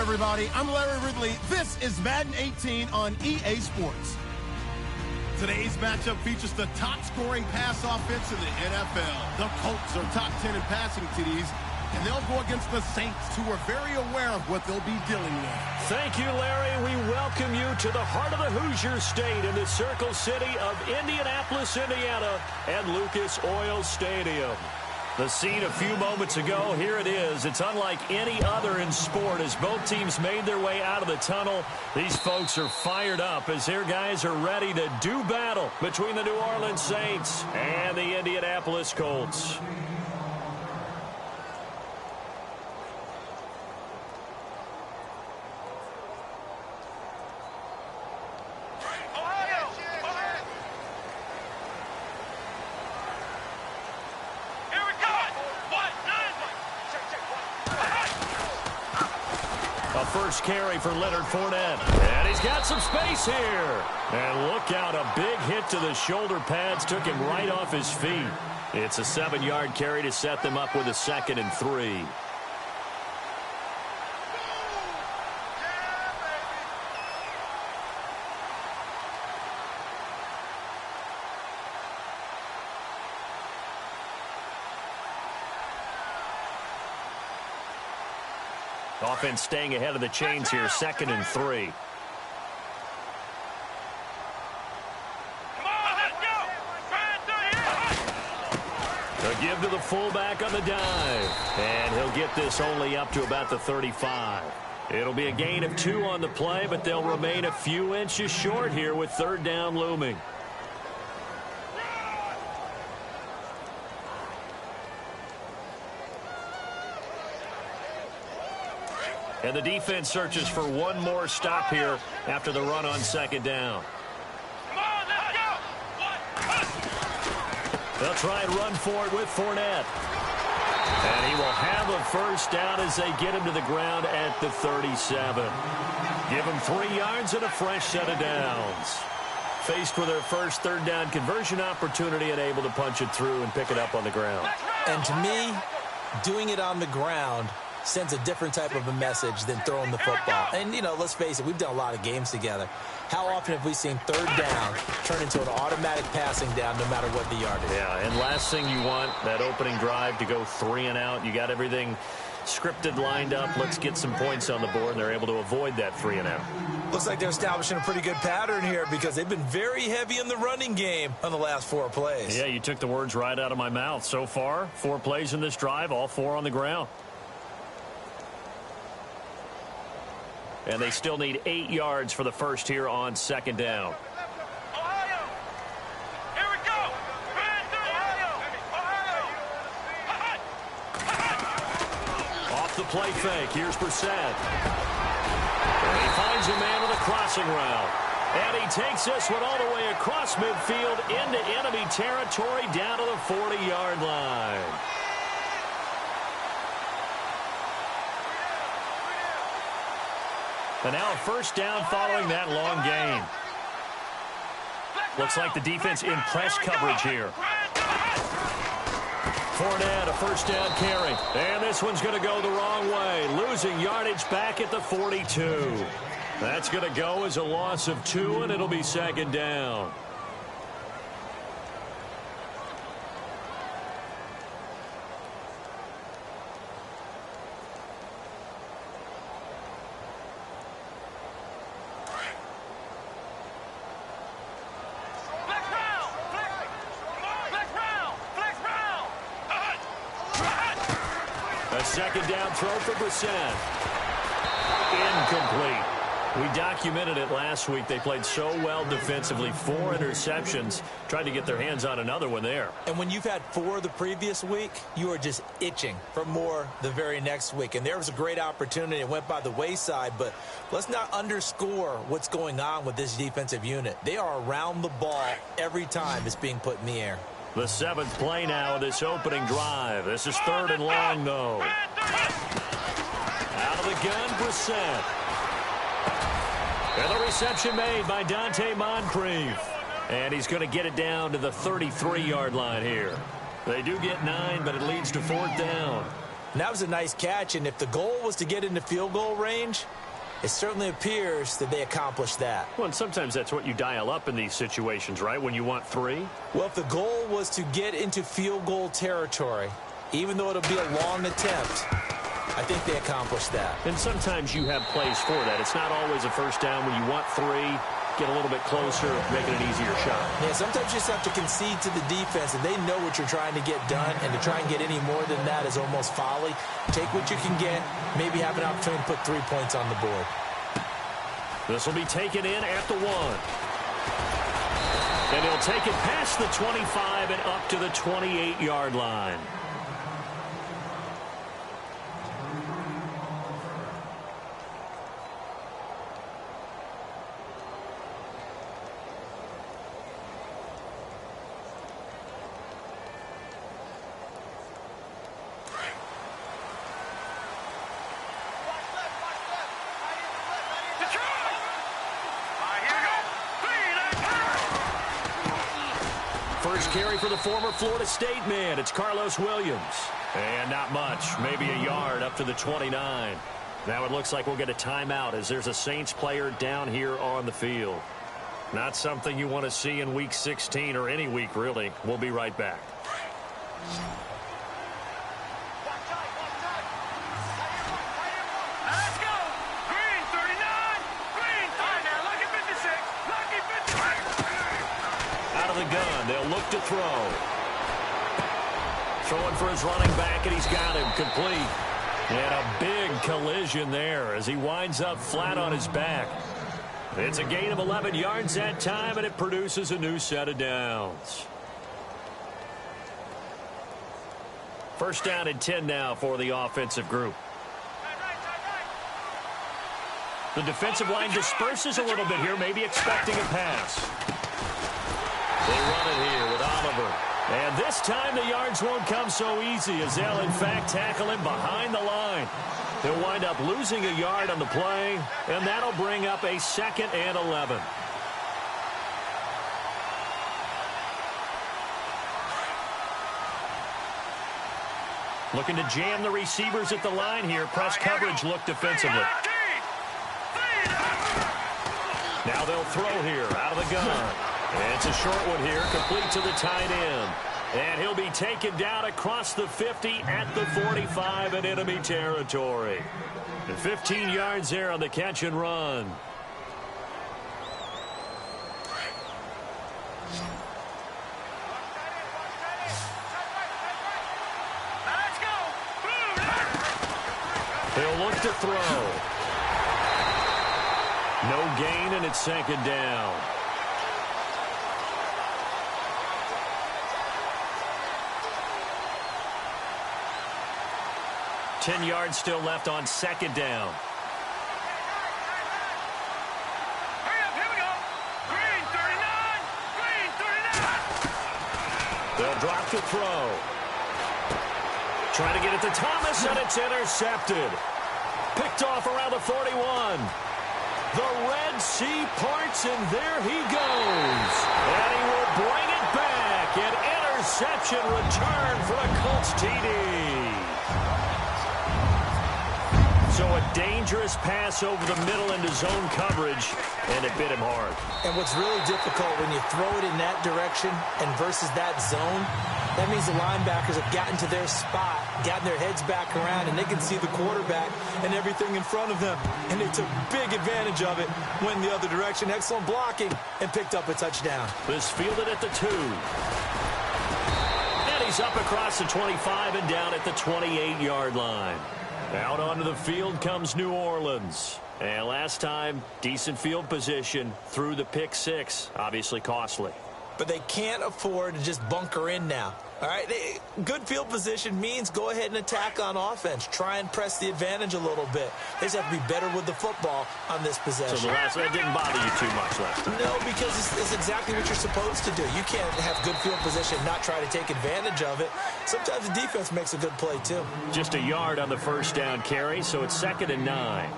everybody. I'm Larry Ridley. This is Madden 18 on EA Sports. Today's matchup features the top-scoring pass offense in the NFL. The Colts are top 10 in passing TDs, and they'll go against the Saints, who are very aware of what they'll be dealing with. Thank you, Larry. We welcome you to the heart of the Hoosier State in the Circle City of Indianapolis, Indiana, and Lucas Oil Stadium. The scene a few moments ago, here it is. It's unlike any other in sport as both teams made their way out of the tunnel. These folks are fired up as their guys are ready to do battle between the New Orleans Saints and the Indianapolis Colts. First carry for Leonard Fournette. And he's got some space here. And look out, a big hit to the shoulder pads took him right off his feet. It's a 7-yard carry to set them up with a 2nd and 3. Offense staying ahead of the chains here, 2nd and 3. A give to the fullback on the dive. And he'll get this only up to about the 35. It'll be a gain of 2 on the play, but they'll remain a few inches short here with 3rd down looming. And the defense searches for one more stop here after the run on 2nd down. Come on, let's go! They'll try and run for it with Fournette. And he will have a first down as they get him to the ground at the 37. Give him 3 yards and a fresh set of downs. Faced with their first 3rd down conversion opportunity and able to punch it through and pick it up on the ground. And to me, doing it on the ground sends a different type of a message than throwing the football. And, you know, let's face it, we've done a lot of games together. How often have we seen 3rd down turn into an automatic passing down no matter what the yardage is? Yeah, and last thing you want, that opening drive to go 3 and out. You got everything scripted, lined up. Let's get some points on the board, and they're able to avoid that 3 and out. Looks like they're establishing a pretty good pattern here because they've been very heavy in the running game on the last 4 plays. Yeah, you took the words right out of my mouth. So far, 4 plays in this drive, all 4 on the ground. And they still need 8 yards for the first here on 2nd down. Ohio! Here we go! Ohio! Off the play fake, here's Brissett. And he finds a man with a crossing route. And he takes this one all the way across midfield into enemy territory down to the 40-yard line. And now a first down following that long gain. Looks like the defense in press coverage here. Fournette, a first down carry. And this one's going to go the wrong way. Losing yardage back at the 42. That's going to go as a loss of 2, and it'll be 2nd down. A 2nd down throw for Brissett. Incomplete. We documented it last week. They played so well defensively. 4 interceptions. Tried to get their hands on another one there. And when you've had 4 the previous week, you are just itching for more the very next week. And there was a great opportunity. It went by the wayside. But let's not underscore what's going on with this defensive unit. They are around the ball every time it's being put in the air. The 7th play now of this opening drive. This is 3rd and long, though. Out of the gun, Brissett. And the reception made by Dante Moncrief. And he's going to get it down to the 33-yard line here. They do get 9, but it leads to 4th down. And that was a nice catch, and if the goal was to get into field goal range, it certainly appears that they accomplished that. Well, and sometimes that's what you dial up in these situations, right, when you want 3? Well, if the goal was to get into field goal territory, even though it'll be a long attempt, I think they accomplished that. And sometimes you have plays for that. It's not always a first down when you want 3. Get a little bit closer, make it an easier shot. Yeah, sometimes you just have to concede to the defense, and they know what you're trying to get done, and to try and get any more than that is almost folly. Take what you can get, maybe have an opportunity to put 3 points on the board. This will be taken in at the 1. And he'll take it past the 25 and up to the 28-yard line. First carry for the former Florida State man. It's Carlos Williams. And not much. Maybe a yard up to the 29. Now it looks like we'll get a timeout as there's a Saints player down here on the field. Not something you want to see in Week 16 or any week, really. We'll be right back. Let's go. Green 39. Green 39. Lucky 56. Lucky 56. Out of the gun. They'll look to throw. Throwing for his running back, and he's got him complete. And a big collision there as he winds up flat on his back. It's a gain of 11 yards that time, and it produces a new set of downs. First down and 10 now for the offensive group. The defensive line disperses a little bit here, maybe expecting a pass. They run it here with Oliver. And this time the yards won't come so easy as they'll, in fact, tackle him behind the line. He'll wind up losing a yard on the play, and that'll bring up a 2nd and 11. Looking to jam the receivers at the line here. Press coverage look defensively. Now they'll throw here out of the gun. And it's a short one here, complete to the tight end. And he'll be taken down across the 50 at the 45 in enemy territory. And 15 yards there on the catch and run. Let's go. He'll look to throw. No gain, and it's 2nd down. Ten yards still left on 2nd down. Hurry up, here we go. Green 39. Green 39. They'll drop the throw. Trying to get it to Thomas, and it's intercepted. Picked off around the 41. The Red Sea parts, and there he goes. And he will bring it back. An interception return for the Colts TD. So a dangerous pass over the middle into zone coverage, and it bit him hard. And what's really difficult when you throw it in that direction and versus that zone, that means the linebackers have gotten to their spot, gotten their heads back around, and they can see the quarterback and everything in front of them. And they took big advantage of it, went the other direction, excellent blocking, and picked up a touchdown. This fielded at the 2. And he's up across the 25 and down at the 28-yard line. Out onto the field comes New Orleans. And last time, decent field position through the pick 6. Obviously costly. But they can't afford to just bunker in now. All right, good field position means go ahead and attack on offense. Try and press the advantage a little bit. They just have to be better with the football on this possession. So the last one didn't bother you too much last time? No, because it's exactly what you're supposed to do. You can't have good field position and not try to take advantage of it. Sometimes the defense makes a good play, too. Just a yard on the first down carry, so it's 2nd and 9.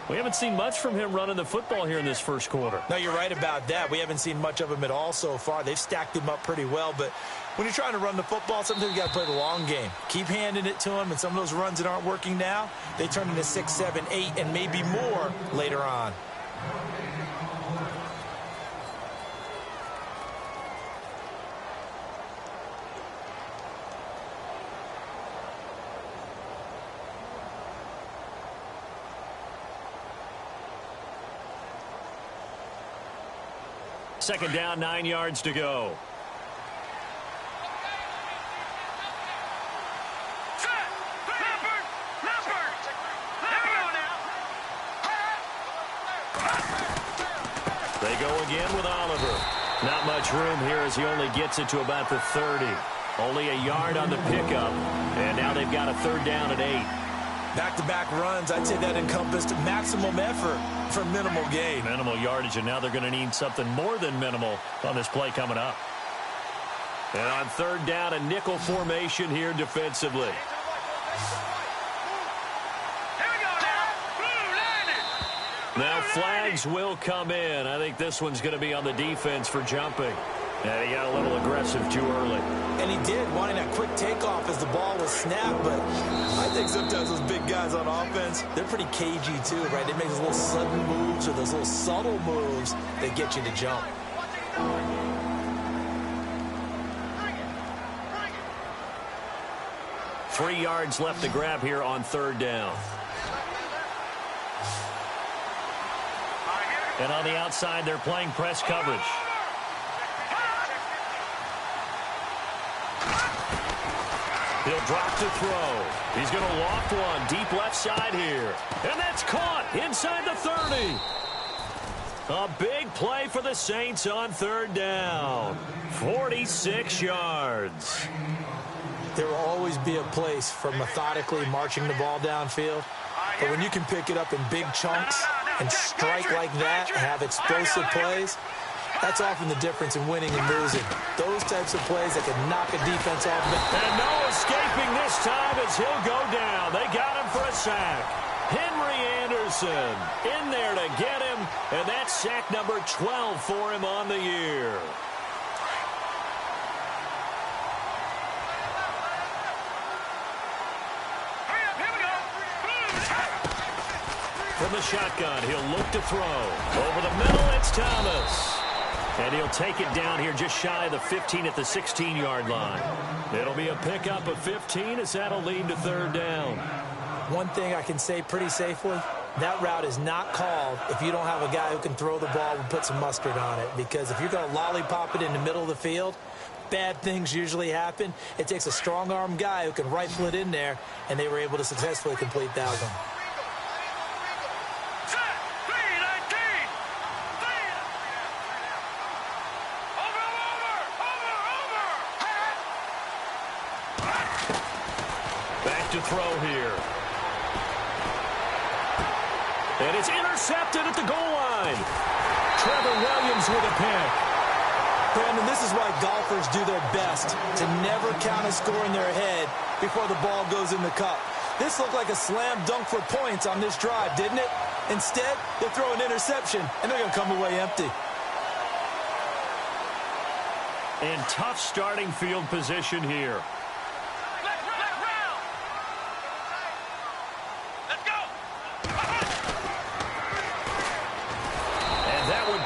We haven't seen much from him running the football here in this first quarter. No, you're right about that. We haven't seen much of him at all so far. They've stacked him up pretty well, but when you're trying to run the football, sometimes you got to play the long game. Keep handing it to him, and some of those runs that aren't working now, they turn into 6, 7, 8, and maybe more later on. Second down, 9 yards to go. They go again with Oliver. Not much room here as he only gets it to about the 30. Only a yard on the pickup. And now they've got a third down and 8. Back-to-back runs, I'd say that encompassed maximum effort for minimal gain. Minimal yardage, and now they're going to need something more than minimal on this play coming up. And on third down, a nickel formation here defensively. Now flags will come in. I think this one's going to be on the defense for jumping. And he got a little aggressive too early. And he did, wanting that quick takeoff as the ball was snapped. But I think sometimes those big guys on offense, they're pretty cagey too, right? They make those little sudden moves or those little subtle moves that get you to jump. 3 yards left to grab here on third down. And on the outside, they're playing press coverage. He'll drop to throw. He's going to loft one deep left side here. And that's caught inside the 30. A big play for the Saints on third down. 46 yards. There will always be a place for methodically marching the ball downfield. But when you can pick it up in big chunks and strike like that and have explosive plays, that's often the difference in winning and losing. Those types of plays that can knock a defense off. And no escaping this time as he'll go down. They got him for a sack. Henry Anderson in there to get him, and that's sack number 12 for him on the year. From the shotgun, he'll look to throw. Over the middle, it's Thomas. And he'll take it down here just shy of the 15 at the 16-yard line. It'll be a pickup of 15 as that'll lead to third down. One thing I can say pretty safely, that route is not called if you don't have a guy who can throw the ball and put some mustard on it. Because if you're going to lollipop it in the middle of the field, bad things usually happen. It takes a strong-arm guy who can rifle it in there, and they were able to successfully complete that one. To throw here. And it's intercepted at the goal line. Trevor Williams with a pick. Brandon, this is why golfers do their best to never count a score in their head before the ball goes in the cup. This looked like a slam dunk for points on this drive, didn't it? Instead, they throw an interception, and they're going to come away empty. And tough starting field position here.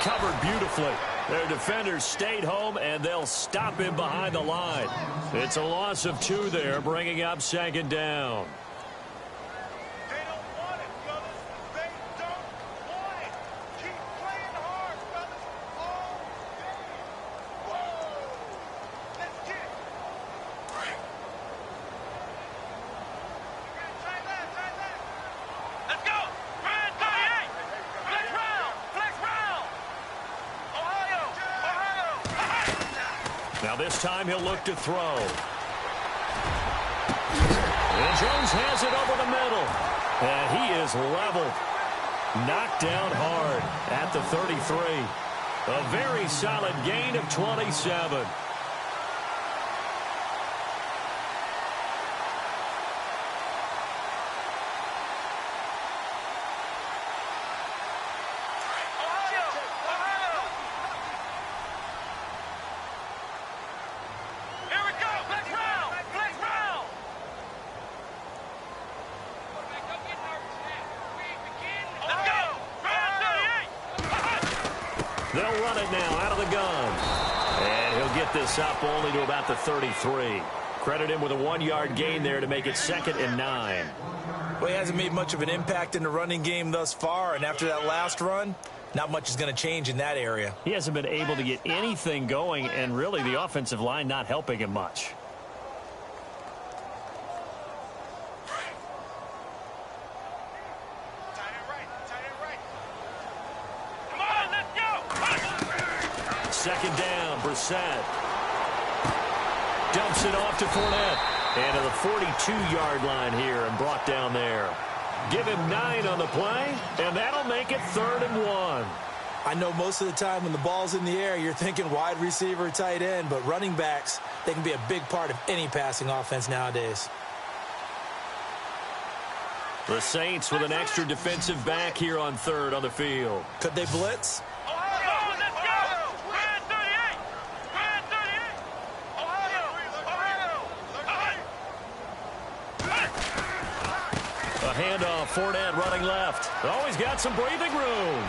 Covered beautifully. Their defenders stayed home, and they'll stop him behind the line. It's a loss of 2 there, bringing up second down. They don't want it, fellas. They don't want it. Keep playing hard, fellas. All day. Whoa. Let's get it. Try that. Let's go. Run 38. Flex round. Flex round. Ohio. Now this time he'll look to throw. And Jones has it over the middle. And he is leveled. Knocked down hard at the 33. A very solid gain of 27. They'll run it now out of the gun. And he'll get this up only to about the 33. Credit him with a 1-yard gain there to make it 2nd and 9. Well, he hasn't made much of an impact in the running game thus far, and after that last run, not much is going to change in that area. He hasn't been able to get anything going, and really the offensive line not helping him much. Come on, let's go! 2nd down, Brissett. Dumps it off to Fournette. And to the 42-yard line here and brought down there. Give him 9 on the play, and that'll make it 3rd and 1. I know most of the time when the ball's in the air, you're thinking wide receiver, tight end, but running backs, they can be a big part of any passing offense nowadays. The Saints with an extra defensive back here on 3rd on the field. Could they blitz? Ohio, let's go! We're at 38! We're at 38! Ohio! A handoff, Fournette running left. Oh, he's got some breathing room.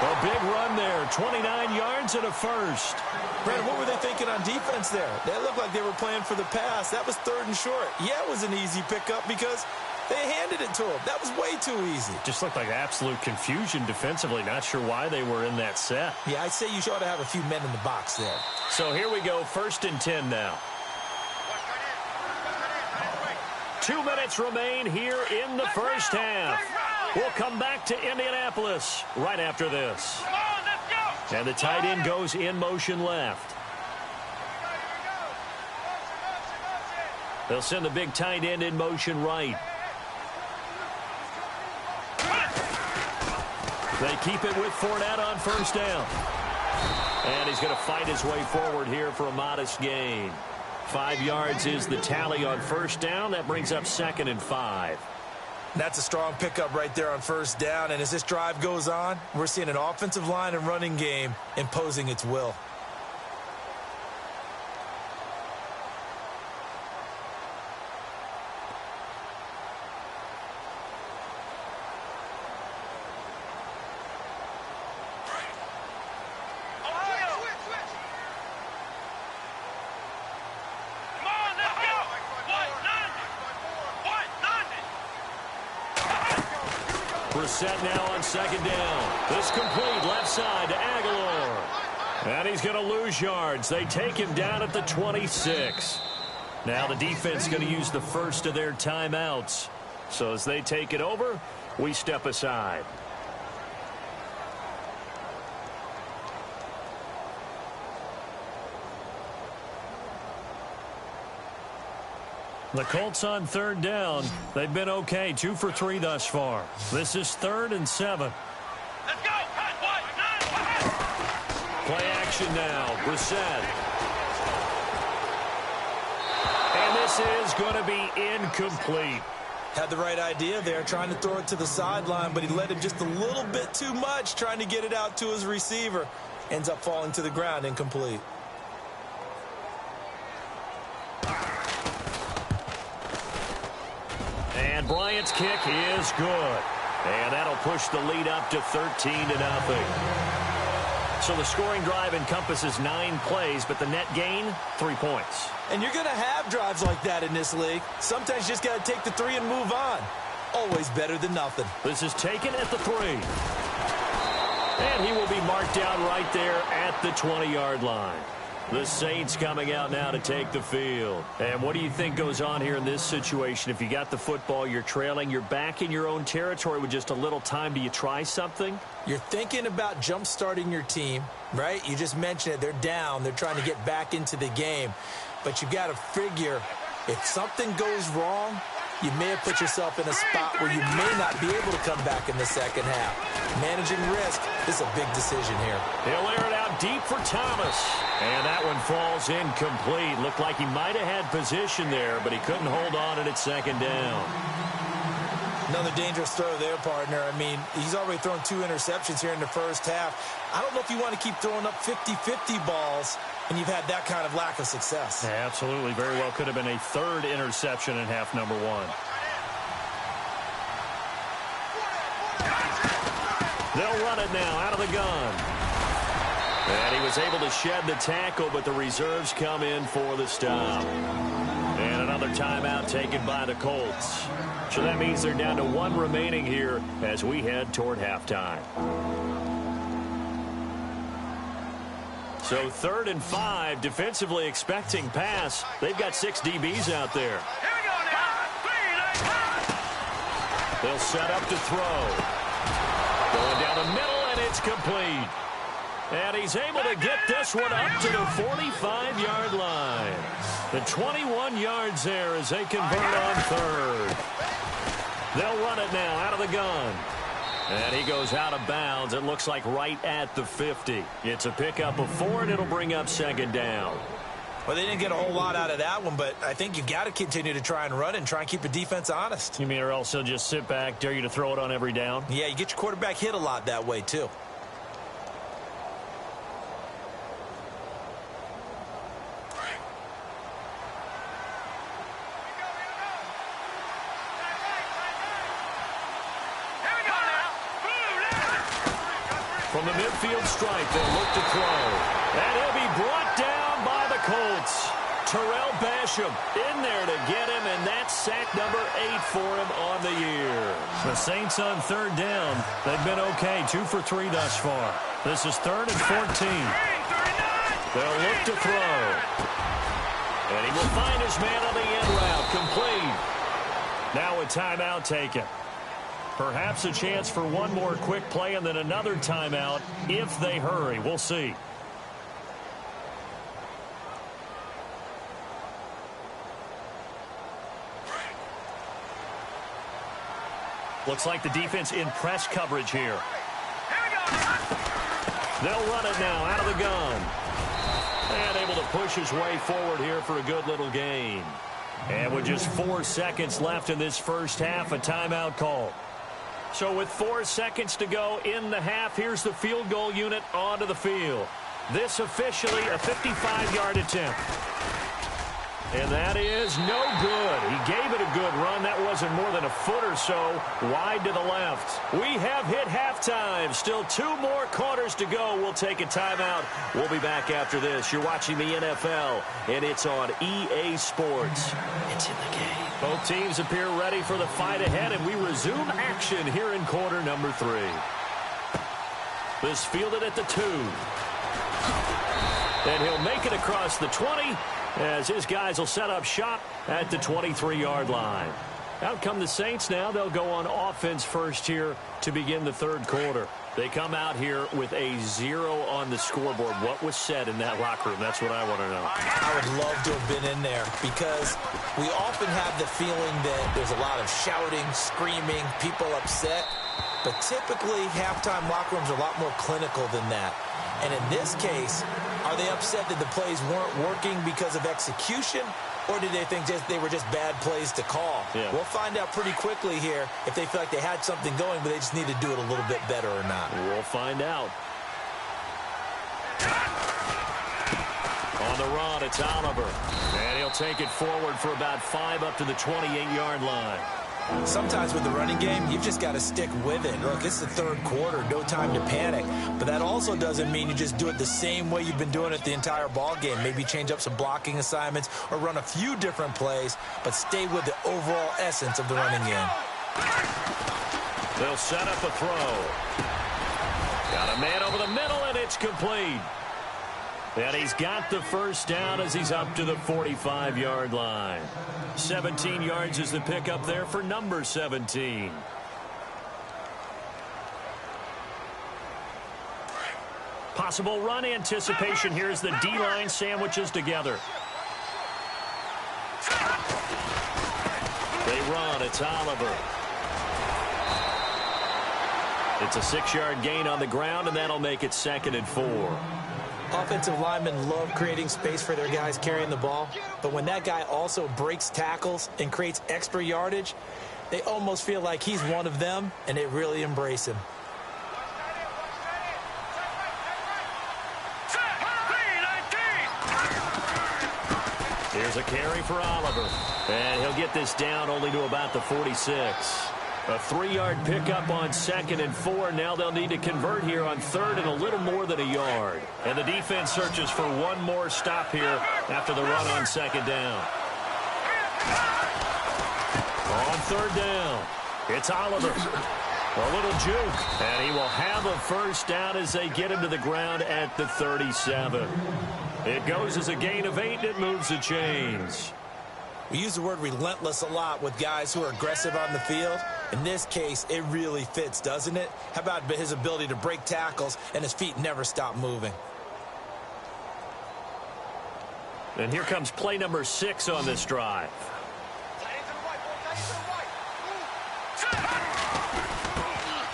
A big run there, 29 yards and a first. Brandon, what were they thinking on defense there? They looked like they were playing for the pass. That was 3rd and short. Yeah, it was an easy pickup because they handed it to him. That was way too easy. Just looked like absolute confusion defensively. Not sure why they were in that set. Yeah, I'd say you ought to have a few men in the box there. So here we go, 1st and 10 now. 2 minutes remain here in the first half. We'll come back to Indianapolis right after this. Come on, let's go! And the tight end goes in motion left. They'll send the big tight end in motion right. They keep it with Fournette on 1st down. And he's going to fight his way forward here for a modest gain. 5 yards is the tally on 1st down. That brings up 2nd and 5. That's a strong pickup right there on 1st down. And as this drive goes on, we're seeing an offensive line and running game imposing its will. Brissett now on 2nd down. This complete left side to Aguilar. And he's going to lose yards. They take him down at the 26. Now the defense going to use the first of their timeouts. So as they take it over, we step aside. The Colts on 3rd down. They've been okay, 2 for 3 thus far. This is 3rd and 7. Let's go! Play action now, Brissett. And this is going to be incomplete. Had the right idea there, trying to throw it to the sideline, but he led him just a little bit too much, trying to get it out to his receiver. Ends up falling to the ground, incomplete. And Bryant's kick is good. And that'll push the lead up to 13-0. So the scoring drive encompasses 9 plays, but the net gain, 3 points. And you're going to have drives like that in this league. Sometimes you just got to take the 3 and move on. Always better than nothing. This is taken at the 3. And he will be marked down right there at the 20-yard line. The Saints coming out now to take the field. And what do you think goes on here in this situation? If you got the football, you're trailing, you're back in your own territory with just a little time. Do you try something? You're thinking about jump-starting your team, right? You just mentioned it. They're down. They're trying to get back into the game. But you got to figure if something goes wrong, you may have put yourself in a spot where you may not be able to come back in the second half. Managing risk is a big decision here. He'll air it out deep for Thomas. And that one falls incomplete. Looked like he might have had position there, but he couldn't hold on at 2nd down. Another dangerous throw there, partner. I mean, he's already thrown 2 interceptions here in the first half. I don't know if you want to keep throwing up 50-50 balls and you've had that kind of lack of success. Yeah, absolutely. Very well could have been a 3rd interception in half number 1. They'll run it now out of the gun. And he was able to shed the tackle, but the reserves come in for the stop. And another timeout taken by the Colts. So that means they're down to one remaining here as we head toward halftime. So 3rd and 5, defensively expecting pass. They've got 6 DBs out there. Here we go now. 3, They'll set up to throw. Going down the middle, and it's complete. And he's able to get this one up to the 45-yard line. The 21 yards there as they convert on 3rd. They'll run it now out of the gun. And he goes out of bounds. It looks like right at the 50. It's a pickup of 4, and it'll bring up 2nd down. Well, they didn't get a whole lot out of that one, but I think you've got to continue to try and run and try and keep the defense honest. You mean or else he'll just sit back, dare you to throw it on every down? Yeah, you get your quarterback hit a lot that way, too. From the midfield stripe, they'll look to throw. And he'll be brought down by the Colts. Terrell Basham in there to get him, and that's sack number 8 for him on the year. The Saints on 3rd down. They've been okay, 2 for 3 thus far. This is 3rd and 14. They'll look to throw. And he will find his man on the end route, complete. Now a timeout taken. Perhaps a chance for one more quick play and then another timeout if they hurry. We'll see. Looks like the defense in press coverage here. They'll run it now out of the gun. And able to push his way forward here for a good little gain. And with just 4 seconds left in this first half, a timeout call. So with 4 seconds to go in the half, here's the field goal unit onto the field. This officially a 55-yard attempt. And that is no good. He gave it a good run. That wasn't more than a foot or so wide to the left. We have hit halftime. Still 2 more quarters to go. We'll take a timeout. We'll be back after this. You're watching the NFL, and it's on EA Sports. It's in the game. Both teams appear ready for the fight ahead, and we resume action here in quarter number 3. This fielded at the 2. And he'll make it across the 20 as his guys will set up shop at the 23-yard line. Out come the Saints now. They'll go on offense first here to begin the 3rd quarter. They come out here with a 0 on the scoreboard. What was said in that locker room? That's what I want to know. I would love to have been in there because we often have the feeling that there's a lot of shouting, screaming, people upset. But typically, halftime locker rooms are a lot more clinical than that. And in this case, are they upset that the plays weren't working because of execution? Or did they think they were just bad plays to call? Yeah. We'll find out pretty quickly here if they feel like they had something going, but they just need to do it a little bit better or not. We'll find out. On the run, it's Oliver. And he'll take it forward for about 5 up to the 28-yard line. Sometimes with the running game, you've just got to stick with it. Look, it's the 3rd quarter, no time to panic. But that also doesn't mean you just do it the same way you've been doing it the entire ball game. Maybe change up some blocking assignments or run a few different plays, but stay with the overall essence of the running game. They'll set up a throw. Got a man over the middle, and it's complete. And he's got the first down as he's up to the 45-yard line. 17 yards is the pickup there for number 17. Possible run anticipation here as the D-line sandwiches together. They run. It's Oliver. It's a 6-yard gain on the ground, and that'll make it 2nd and 4. Offensive linemen love creating space for their guys carrying the ball, but when that guy also breaks tackles and creates extra yardage, they almost feel like he's one of them, and they really embrace him. Here's a carry for Oliver, and he'll get this down only to about the 46. A 3-yard pickup on 2nd and 4. Now they'll need to convert here on 3rd and a little more than a yard. And the defense searches for one more stop here after the run on 2nd down. On 3rd down, it's Oliver. A little juke, and he will have a first down as they get him to the ground at the 37. It goes as a gain of 8, and it moves the chains. We use the word relentless a lot with guys who are aggressive on the field. In this case, it really fits, doesn't it? How about his ability to break tackles and his feet never stop moving? And here comes play number 6 on this drive.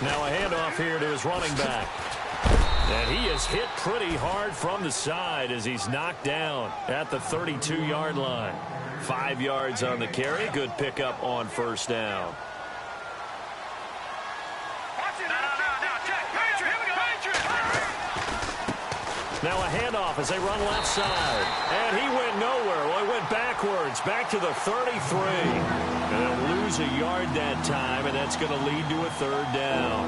Now a handoff here to his running back. And he is hit pretty hard from the side as he's knocked down at the 32-yard line. 5 yards on the carry. Good pickup on first down. Now a handoff as they run left side. And he went nowhere. Well, he went backwards, back to the 33. And they'll lose a yard that time, and that's going to lead to a 3rd down.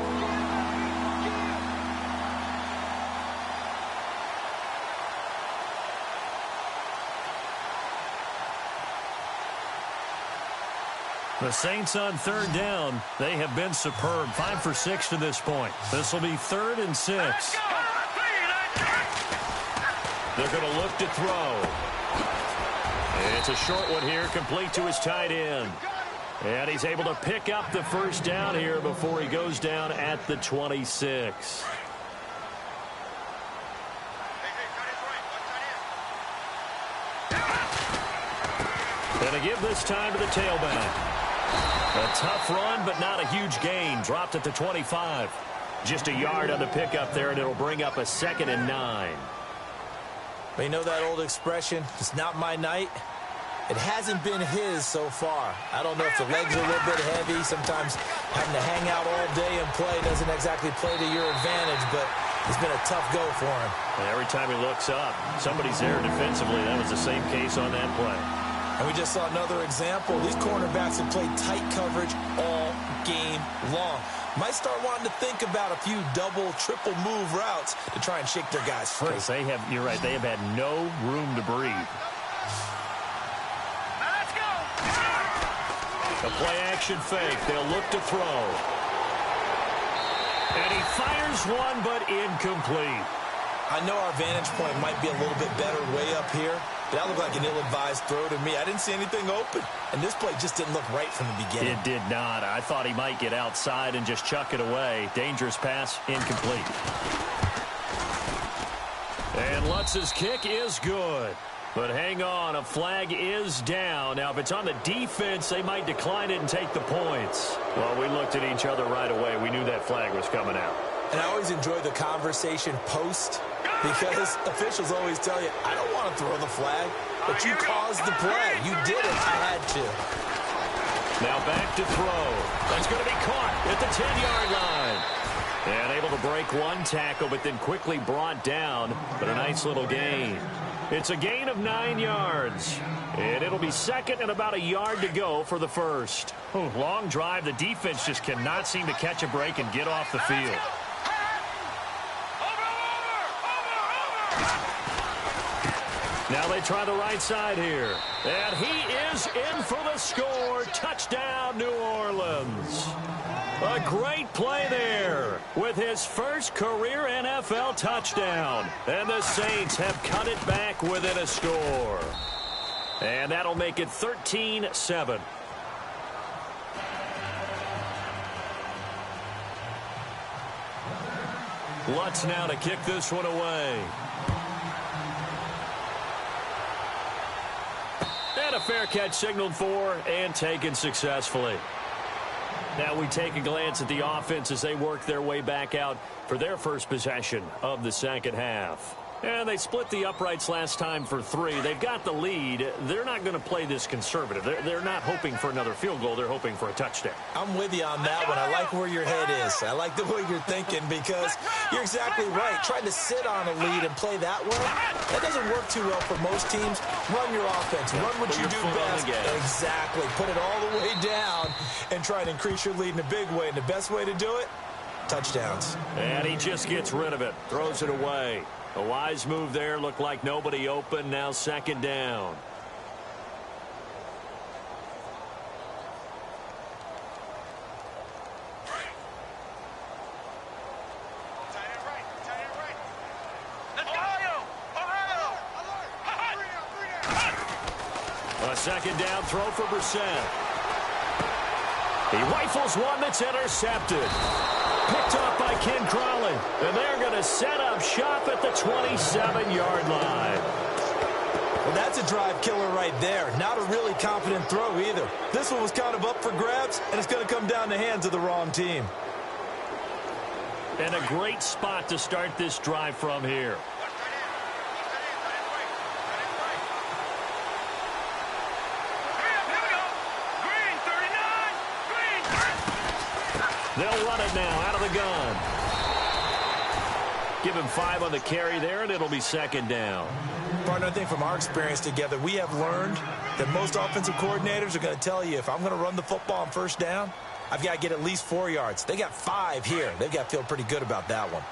The Saints on 3rd down. They have been superb. 5 for 6 to this point. This will be 3rd and 6. They're going to look to throw. It's a short one here, complete to his tight end. And he's able to pick up the first down here before he goes down at the 26. And a give this time to the tailback. A tough run, but not a huge gain. Dropped at the 25. Just a yard on the pickup there, and it'll bring up a 2nd and 9. But you know that old expression, it's not my night? It hasn't been his so far. I don't know if the legs are a little bit heavy. Sometimes having to hang out all day and play doesn't exactly play to your advantage, but it's been a tough go for him. And every time he looks up, somebody's there defensively. That was the same case on that play. And we just saw another example. These cornerbacks have played tight coverage all game long. Might start wanting to think about a few double, triple move routes to try and shake their guys free. Because they have, you're right, they have had no room to breathe. Let's go. A play action fake. They'll look to throw. And he fires one, but incomplete. I know our vantage point might be a little bit better way up here, but that looked like an ill-advised throw to me. I didn't see anything open, and this play just didn't look right from the beginning. It did not. I thought he might get outside and just chuck it away. Dangerous pass, incomplete. And Lutz's kick is good. But hang on, a flag is down. Now, if it's on the defense, they might decline it and take the points. Well, we looked at each other right away. We knew that flag was coming out. And I always enjoy the conversation post, because officials always tell you, I don't want to throw the flag, but you caused the play. You did it. I had to. Now back to throw. That's going to be caught at the 10-yard line. And able to break one tackle, but then quickly brought down. But a nice little gain. It's a gain of 9 yards. And it'll be 2nd and about a yard to go for the first. Long drive. The defense just cannot seem to catch a break and get off the field. Now they try the right side here. And he is in for the score. Touchdown, New Orleans. A great play there with his first career NFL touchdown. And the Saints have cut it back within a score. And that'll make it 13-7. Lutz now to kick this one away. And a fair catch signaled for and taken successfully. Now we take a glance at the offense as they work their way back out for their first possession of the second half. And they split the uprights last time for 3. They've got the lead. They're not going to play this conservative. They're not hoping for another field goal. They're hoping for a touchdown. I'm with you on that one. I like where your head is. I like the way you're thinking because you're exactly right. Trying to sit on a lead and play that way, that doesn't work too well for most teams. Run your offense. Run what you do best. Exactly. Put it all the way down and try and increase your lead in a big way. And the best way to do it, touchdowns. And he just gets rid of it. Throws it away. A wise move there. Looked like nobody open. Now 2nd down. A 2nd down throw for Brissett. He rifles one that's intercepted. Picked off by Ken Crawley. And they're going to set up shop at the 27-yard line. Well, that's a drive killer right there. Not a really confident throw either. This one was kind of up for grabs, and it's going to come down the hands of the wrong team. And a great spot to start this drive from here. They'll run it now out of the gun. Give him 5 on the carry there, and it'll be 2nd down. Partner, I think from our experience together, we have learned that most offensive coordinators are going to tell you if I'm going to run the football on 1st down, I've got to get at least 4 yards. They got 5 here. They've got to feel pretty good about that one.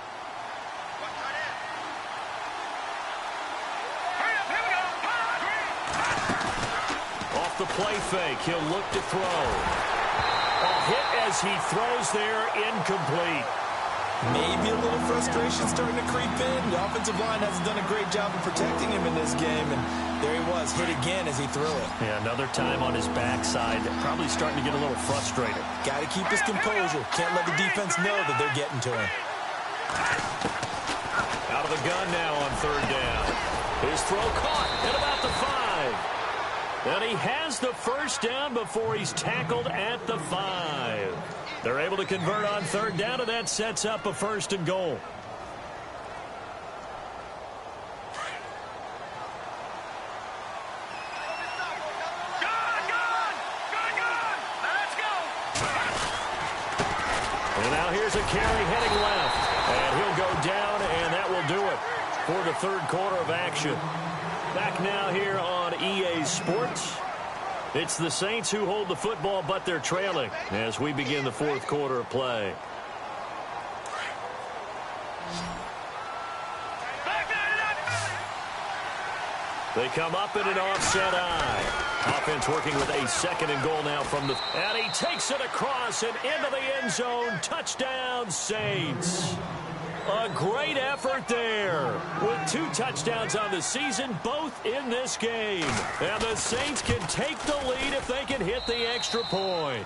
Off the play fake, he'll look to throw. A hit as he throws there, incomplete. Maybe a little frustration starting to creep in. The offensive line hasn't done a great job of protecting him in this game, and there he was, hit again as he threw it. Yeah, another time on his backside, probably starting to get a little frustrated. Got to keep his composure. Can't let the defense know that they're getting to him. Out of the gun now on 3rd down. His throw caught at about the 5. And he has the 1st down before he's tackled at the 5. They're able to convert on 3rd down, and that sets up a 1st and goal. And now here's a carry heading left. And he'll go down, and that will do it for the 3rd quarter of action. Back now here on EA Sports. It's the Saints who hold the football, but they're trailing as we begin the 4th quarter of play. They come up in an offset eye. Offense working with a 2nd and goal now from the... And he takes it across and into the end zone. Touchdown, Saints. A great effort there with 2 touchdowns on the season, both in this game. And the Saints can take the lead if they can hit the extra point.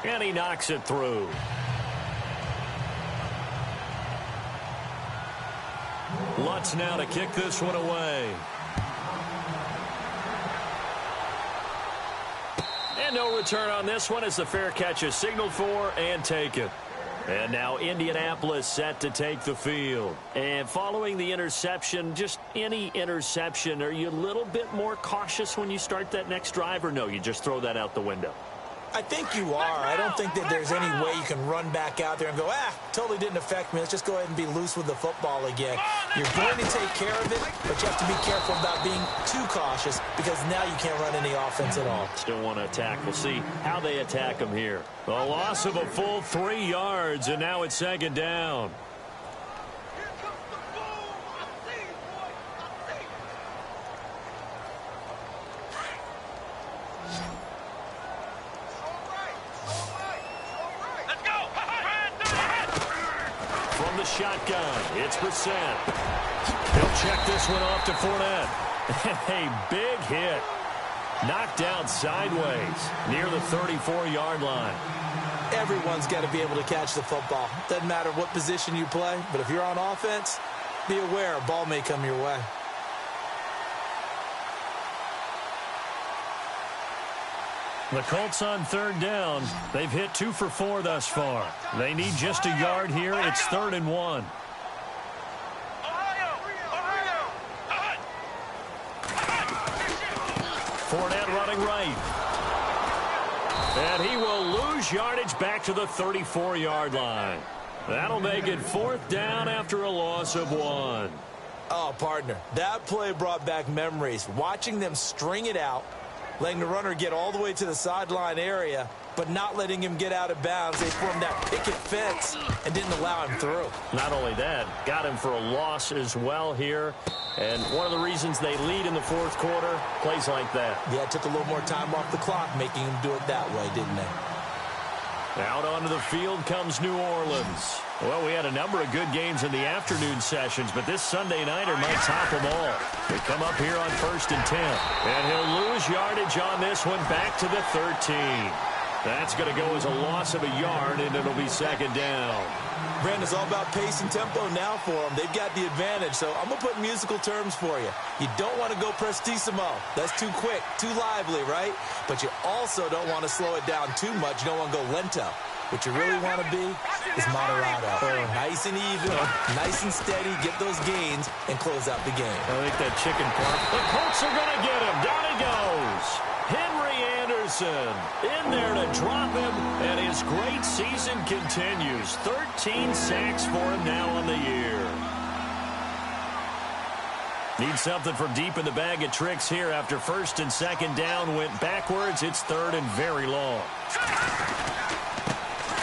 And he knocks it through. Lutz now to kick this one away. And no return on this one as the fair catch is signaled for and taken. And now Indianapolis set to take the field. And following the interception, just any interception, are you a little bit more cautious when you start that next drive, or no, you just throw that out the window? I think you are. I don't think that there's any way you can run back out there and go, totally didn't affect me. Let's just go ahead and be loose with the football again. You're going to take care of it, but you have to be careful about being too cautious because now you can't run any offense at all. Still want to attack. We'll see how they attack them here. A loss of a full 3 yards, and now it's 2nd down. Shotgun. It's Brissett. He'll check this one off to Fournette. A big hit. Knocked down sideways near the 34-yard line. Everyone's got to be able to catch the football. Doesn't matter what position you play, but if you're on offense, be aware a ball may come your way. The Colts on 3rd down. They've hit 2 for 4 thus far. They need just a yard here. It's 3rd and 1. Fournette running right. And he will lose yardage back to the 34-yard line. That'll make it 4th down after a loss of 1. Oh, partner, that play brought back memories. Watching them string it out, letting the runner get all the way to the sideline area, but not letting him get out of bounds. They formed that picket fence and didn't allow him through. Not only that, got him for a loss as well here. And one of the reasons they lead in the 4th quarter, plays like that. Yeah, it took a little more time off the clock, making him do it that way, didn't they? Out onto the field comes New Orleans. Well, we had a number of good games in the afternoon sessions, but this Sunday nighter might top them all. They come up here on 1st and 10. And he'll lose yardage on this one back to the 13. That's going to go as a loss of a yard, and it'll be 2nd down. Brandon, it's all about pace and tempo now for them. They've got the advantage, so I'm going to put musical terms for you. You don't want to go prestissimo. That's too quick, too lively, right? But you also don't want to slow it down too much. You don't want to go lento. What you really want to be is moderato. Nice and even, nice and steady, get those gains, and close out the game. I think that chicken park. The Colts are going to get him. Down he goes. Henry Anderson in there to drop him, and his great season continues. 13 sacks for him now on the year. Need something from deep in the bag of tricks here after 1st and 2nd down went backwards. It's 3rd and very long.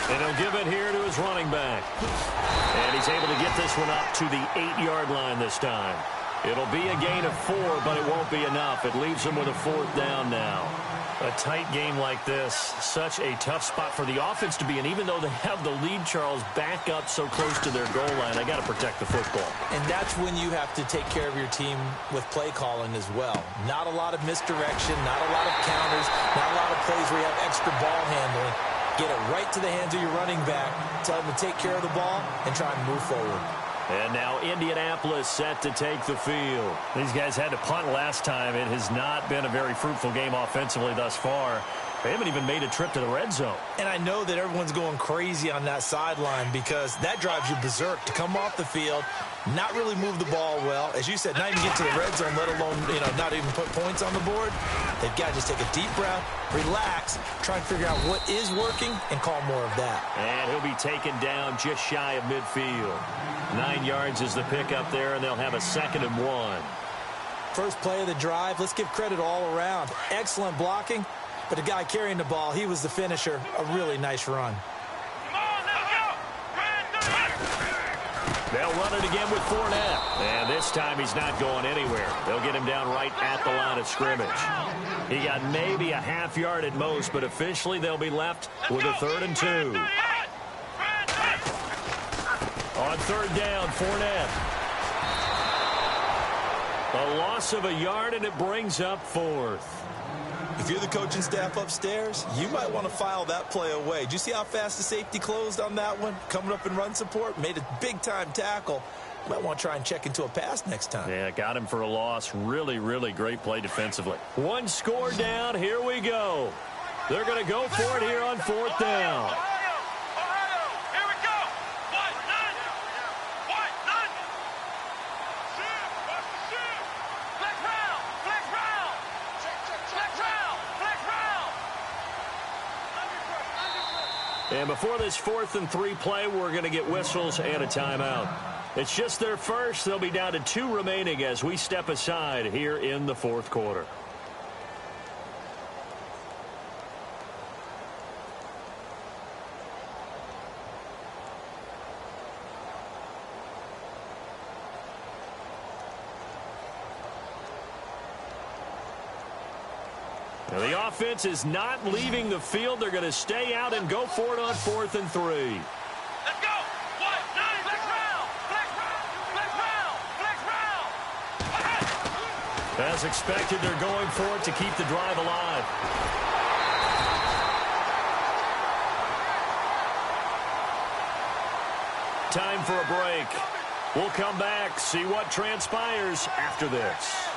And he'll give it here to his running back. And he's able to get this one up to the 8-yard line this time. It'll be a gain of 4, but it won't be enough. It leaves him with a 4th down now. A tight game like this, such a tough spot for the offense to be in. Even though they have the lead, Charles, back up so close to their goal line, they got to protect the football. And that's when you have to take care of your team with play calling as well. Not a lot of misdirection, not a lot of counters, not a lot of plays where you have extra ball handling. Get it right to the hands of your running back, tell him to take care of the ball, and try and move forward. And now Indianapolis set to take the field. These guys had to punt last time. It has not been a very fruitful game offensively thus far. They haven't even made a trip to the red zone. And I know that everyone's going crazy on that sideline because that drives you berserk to come off the field, not really move the ball well. As you said, not even get to the red zone, let alone, not even put points on the board. They've got to just take a deep breath, relax, try and figure out what is working, and call more of that. And he'll be taken down just shy of midfield. 9 yards is the pickup there, and they'll have a 2nd and 1. First play of the drive, let's give credit all around. Excellent blocking. But the guy carrying the ball, he was the finisher. A really nice run. They'll run it again with Fournette. And this time he's not going anywhere. They'll get him down right at the line of scrimmage. He got maybe a half yard at most, but officially they'll be left with a 3rd and 2. On 3rd down, Fournette. A loss of a yard, and it brings up 4th. If you're the coaching staff upstairs, you might want to file that play away. Did you see how fast the safety closed on that one? Coming up in run support, made a big-time tackle. You might want to try and check into a pass next time. Yeah, got him for a loss. Really, really great play defensively. 1 score down. Here we go. They're going to go for it here on 4th down. And before this 4th and 3 play, we're going to get whistles and a timeout. It's just their first. They'll be down to 2 remaining as we step aside here in the 4th quarter. Now, the offense is not leaving the field. They're going to stay out and go for it on 4th and 3. Let's go! 1, 9, flex round! Flex round! Flex round! As expected, they're going for it to keep the drive alive. Time for a break. We'll come back, see what transpires after this.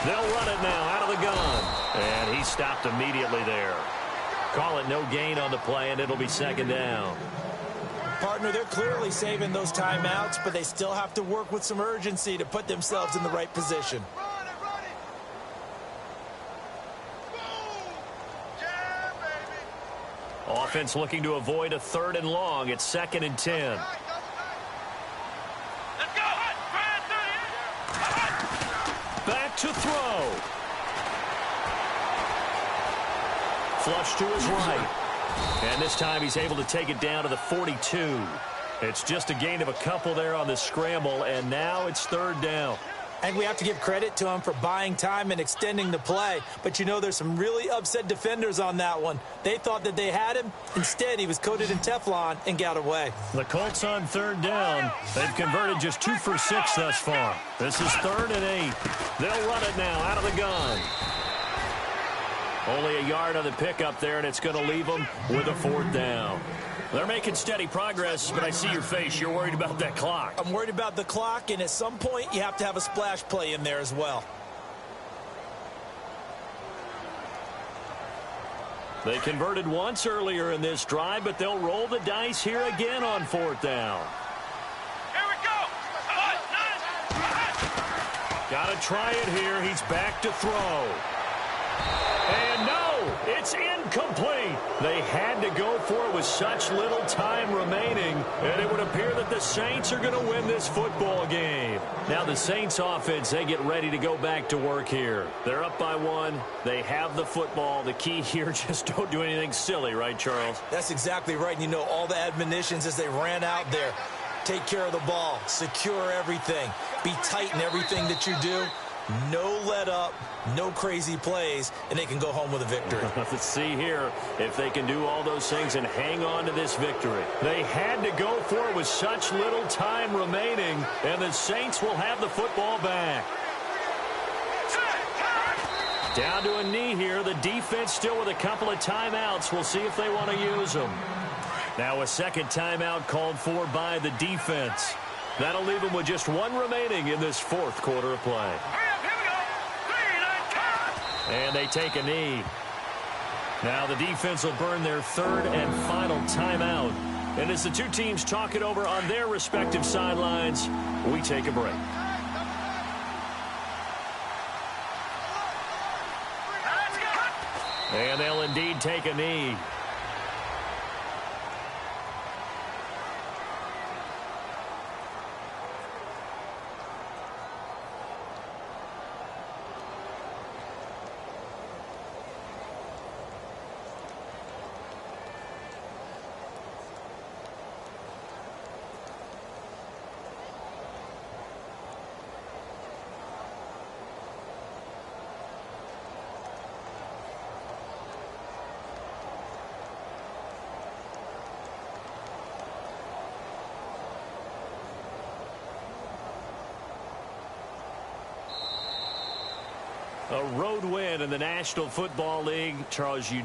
They'll run it now out of the gun. And he stopped immediately there. Call it no gain on the play, and it'll be 2nd down. Partner, they're clearly saving those timeouts, but they still have to work with some urgency to put themselves in the right position. Run it, run it. Boom. Yeah, baby. Offense looking to avoid a 3rd and long. It's 2nd and 10. Let's go. Back to throw. Flush to his right. And this time he's able to take it down to the 42. It's just a gain of a couple there on the scramble, and now it's 3rd down. And we have to give credit to him for buying time and extending the play. But, you know, there's some really upset defenders on that one. They thought that they had him. Instead, he was coated in Teflon and got away. The Colts on 3rd down. They've converted just 2 for 6 thus far. This is 3rd and 8. They'll run it now out of the gun. Only a yard on the pickup there, and it's going to leave them with a 4th down. They're making steady progress, but I see your face. You're worried about that clock. I'm worried about the clock, and at some point, you have to have a splash play in there as well. They converted once earlier in this drive, but they'll roll the dice here again on 4th down. Here we go. Got to try it here. He's back to throw. And no, it's incomplete. They had to go for it with such little time remaining, and it would appear that the Saints are going to win this football game. Now the Saints offense, they get ready to go back to work here. They're up by 1. They have the football. The key here, just don't do anything silly, right, Charles? That's exactly right. And you know, all the admonitions as they ran out there. Take care of the ball. Secure everything. Be tight in everything that you do. No let up, no crazy plays, and they can go home with a victory. Let's see here if they can do all those things and hang on to this victory. They had to go for it with such little time remaining, and the Saints will have the football back. Down to a knee here. The defense still with a couple of timeouts. We'll see if they want to use them. Now a 2nd timeout called for by the defense. That'll leave them with just 1 remaining in this 4th quarter of play. And they take a knee. Now the defense will burn their 3rd and final timeout. And as the two teams talk it over on their respective sidelines, we take a break. And they'll indeed take a knee. A road win in the National Football League. Charles, you